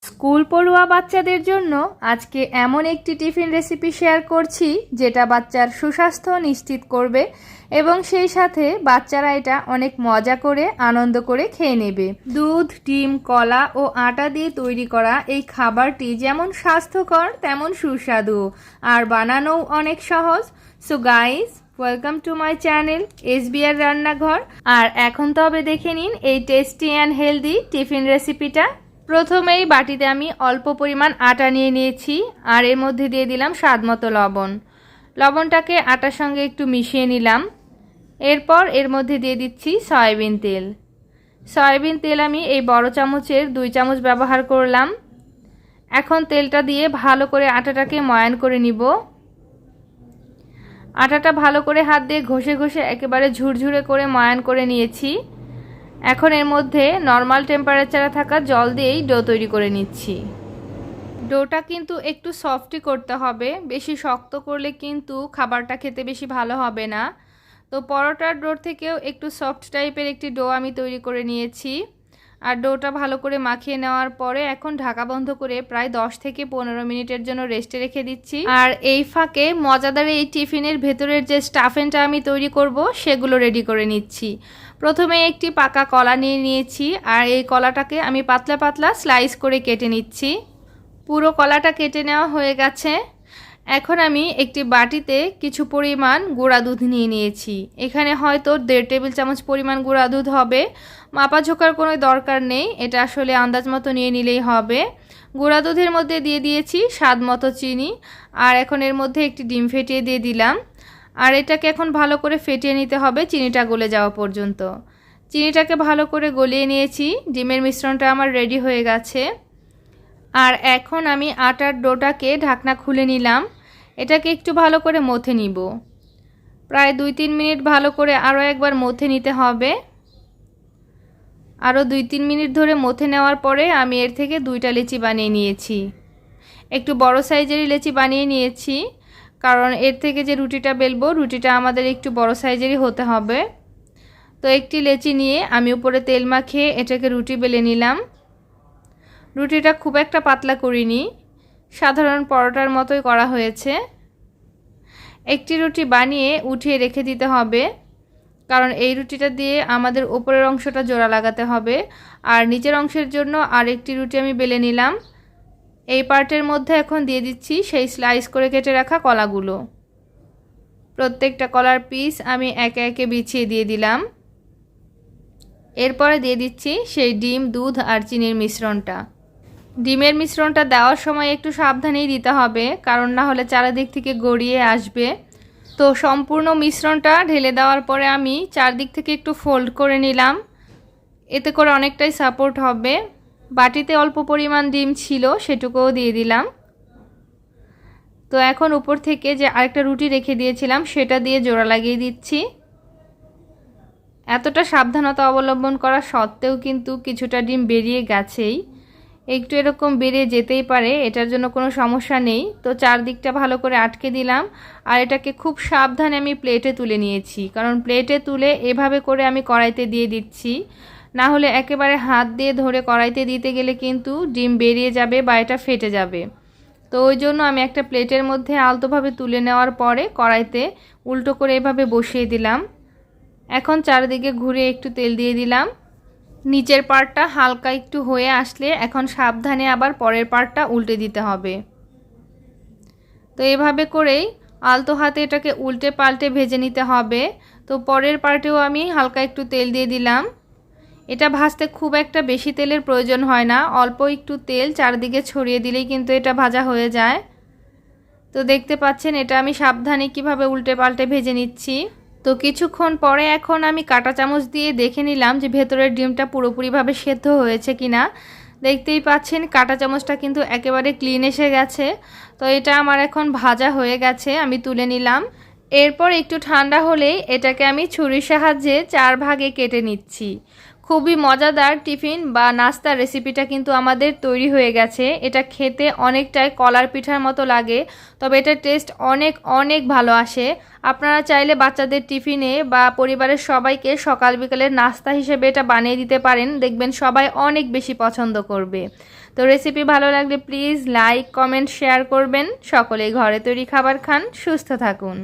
School পড়ুয়া বাচ্চাদের জন্য আজকে এমন একটি টিফিন রেসিপি শেয়ার করছি যেটা বাচ্চার সুস্বাস্থ্য নিশ্চিত করবে এবং সেই সাথে বাচ্চারা এটা অনেক মজা করে আনন্দ করে খেয়ে নেবে। দুধ, ডিম, কলা ও আটা দিয়ে তৈরি করা এই খাবারটি যেমন স্বাস্থ্যকর তেমন সুস্বাদু আর বানানোও অনেক সহজ। So guys, welcome to my channel SBR রান্নাঘর। আর এখন তবে দেখে নিন এই টেস্টি অ্যান্ড হেলদি টিফিন রেসিপিটা। প্রথমেই বাটিতে আমি অল্প পরিমাণ আটা নিয়ে নিয়েছি আর এর মধ্যে দিয়ে দিলাম স্বাদমতো লবণ। লবণটাকে আটার সঙ্গে একটু মিশিয়ে নিলাম। এরপর এর মধ্যে দিয়ে দিচ্ছি সয়াবিন তেল। সয়াবিন তেল আমি এই বড় চামচের 2 চামচ ব্যবহার করলাম। এখন তেলটা দিয়ে ভালো করে আটাটাকে ময়ান করে নিব। আটাটা ভালো করে হাত দিয়ে ঘষে ঘষে একেবারে ঝুরঝুরে করে ময়ান করে নিয়েছি। এখন এর মধ্যে নর্মাল টেম্পারেচারে থাকা জল দিয়েই ডো তৈরি করে নিচ্ছি। ডোটা কিন্তু একটু সফটই করতে হবে, বেশি শক্ত করলে কিন্তু খাবারটা খেতে বেশি ভালো হবে না। তো পরোটার ডোর থেকেও একটু সফট টাইপের একটি ডো আমি তৈরি করে নিয়েছি। আর ডোটা ভালো করে মাখিয়ে নেওয়ার পরে এখন ঢাকা বন্ধ করে প্রায় 10 থেকে 15 মিনিটের জন্য রেস্টে রেখে দিচ্ছি। আর এই ফাঁকে মজাদার এই টিফিনের ভেতরের যে স্টাফিংটা আমি তৈরি করব সেগুলো রেডি করে নিচ্ছি। প্রথমে একটি পাকা কলা নিয়ে নিয়েছি আর এই কলাটাকে আমি পাতলা পাতলা স্লাইস করে কেটে নিচ্ছি। পুরো কলাটা কেটে নেওয়া হয়ে গেছে। এখন আমি একটি বাটিতে কিছু পরিমাণ গুঁড়া দুধ নিয়ে নিয়েছি। এখানে হয়তো 1.5 টেবিল চামচ পরিমাণ গুঁড়া দুধ হবে। মাপা ঝোঁকার কোনো দরকার নেই, এটা আসলে আন্দাজ মতো নিয়ে নিলেই হবে। গুঁড়া দুধের মধ্যে দিয়ে দিয়েছি স্বাদ মতো চিনি আর এখন এর মধ্যে একটি ডিম ফেটিয়ে দিয়ে দিলাম। আর এটাকে এখন ভালো করে ফেটিয়ে নিতে হবে চিনিটা গলে যাওয়া পর্যন্ত। চিনিটাকে ভালো করে গলিয়ে নিয়েছি। ডিমের মিশ্রণটা আমার রেডি হয়ে গেছে। আর এখন আমি আটার ডোটাকে ঢাকনা খুলে নিলাম। এটাকে একটু ভালো করে মথে নিব। প্রায় 2-3 মিনিট ভালো করে আরও একবার মথে নিতে হবে। আরও 2-3 মিনিট ধরে মথে নেওয়ার পরে আমি এর থেকে 2টা লেচি বানিয়ে নিয়েছি। একটু বড় সাইজেরই লেচি বানিয়ে নিয়েছি, কারণ এর থেকে যে রুটিটা বেলবো রুটিটা আমাদের একটু বড় সাইজেরই হতে হবে। তো একটি লেচি নিয়ে আমি উপরে তেল মাখিয়ে এটাকে রুটি বেলে নিলাম। রুটিটা খুব একটা পাতলা করিনি, সাধারণ পরোটার মতোই করা হয়েছে। একটি রুটি বানিয়ে উঠিয়ে রেখে দিতে হবে, কারণ এই রুটিটা দিয়ে আমাদের উপরের অংশটা জোড়া লাগাতে হবে। আর নিচের অংশের জন্য আরেকটি রুটি আমি বেলে নিলাম। এই পার্টের মধ্যে এখন দিয়ে দিচ্ছি সেই স্লাইস করে কেটে রাখা কলাগুলো। প্রত্যেকটা কলার পিস আমি একে একে বিছিয়ে দিয়ে দিলাম। এরপরে দিয়ে দিচ্ছি সেই ডিম, দুধ আর চিনির মিশ্রণটা। ডিমের মিশ্রণটা দেওয়ার সময় একটু সাবধানেই দিতে হবে, কারণ না হলে চারিদিক থেকে গড়িয়ে আসবে। তো সম্পূর্ণ মিশ্রণটা ঢেলে দেওয়ার পরে আমি চারদিক থেকে একটু ফোল্ড করে নিলাম, এতে করে অনেকটাই সাপোর্ট হবে। বাটিতে অল্প পরিমাণ ডিম ছিল সেটুকুও দিয়ে দিলাম। তো এখন উপর থেকে যে আরেকটা রুটি রেখে দিয়েছিলাম সেটা দিয়ে জোড়া লাগিয়ে দিচ্ছি। এতটা সাবধানতা অবলম্বন করা সত্ত্বেও কিন্তু কিছুটা ডিম বেরিয়ে গেছেই। একটু এরকম বেরিয়ে যেতেই পারে, এটার জন্য কোনো সমস্যা নেই। তো চারদিকটা ভালো করে আটকে দিলাম আর এটাকে খুব সাবধানে আমি প্লেটে তুলে নিয়েছি, কারণ প্লেটে তুলে এভাবে করে আমি কড়াইতে দিয়ে দিচ্ছি। না হলে একেবারে হাত দিয়ে ধরে কড়াইতে দিতে গেলে কিন্তু ডিম বেরিয়ে যাবে বা এটা ফেটে যাবে। তো ওই জন্য আমি একটা প্লেটের মধ্যে আলতোভাবে তুলে নেওয়ার পরে কড়াইতে উল্টো করে এভাবে বসিয়ে দিলাম। এখন চারিদিকে ঘুরে একটু তেল দিয়ে দিলাম। নিচের পার্টটা হালকা একটু হয়ে আসলে এখন সাবধানে আবার পরের পার্টটা উল্টে দিতে হবে। তো এভাবে করেই আলতো হাতে এটাকে উল্টে পাল্টে ভেজে নিতে হবে। তো পরের পার্টেও আমি হালকা একটু তেল দিয়ে দিলাম। এটা ভাজতে খুব একটা বেশি তেলের প্রয়োজন হয় না, অল্প একটু তেল চারদিকে ছড়িয়ে দিলেই কিন্তু এটা ভাজা হয়ে যায়। তো দেখতে পাচ্ছেন এটা আমি সাবধানে কিভাবে উল্টে পাল্টে ভেজে নিচ্ছি। তো কিছুক্ষণ পরে এখন আমি কাঁটা চামচ দিয়ে দেখে নিলাম যে ভেতরের ডিমটা পুরোপুরিভাবে সেদ্ধ হয়েছে কিনা। দেখতেই পাচ্ছেন কাঁটা চামচটা কিন্তু একেবারে ক্লিন এসে গেছে। তো এটা আমার এখন ভাজা হয়ে গেছে, আমি তুলে নিলাম। এরপর একটু ঠান্ডা হলেই এটাকে আমি ছুরির সাহায্যে 4 ভাগে কেটে নিচ্ছি। খুবই মজাদার টিফিন বা নাস্তার রেসিপিটা কিন্তু আমাদের তৈরি হয়ে গেছে। এটা খেতে অনেকটাই কলার পিঠার মতো লাগে, তবে এটার টেস্ট অনেক অনেক ভালো আসে। আপনারা চাইলে বাচ্চাদের টিফিনে বা পরিবারের সবাইকে সকাল বিকালের নাস্তা হিসেবে এটা বানিয়ে দিতে পারেন, দেখবেন সবাই অনেক বেশি পছন্দ করবে। তো রেসিপি ভালো লাগলে প্লিজ লাইক, কমেন্ট, শেয়ার করবেন। সকলেই ঘরে তৈরি খাবার খান, সুস্থ থাকুন।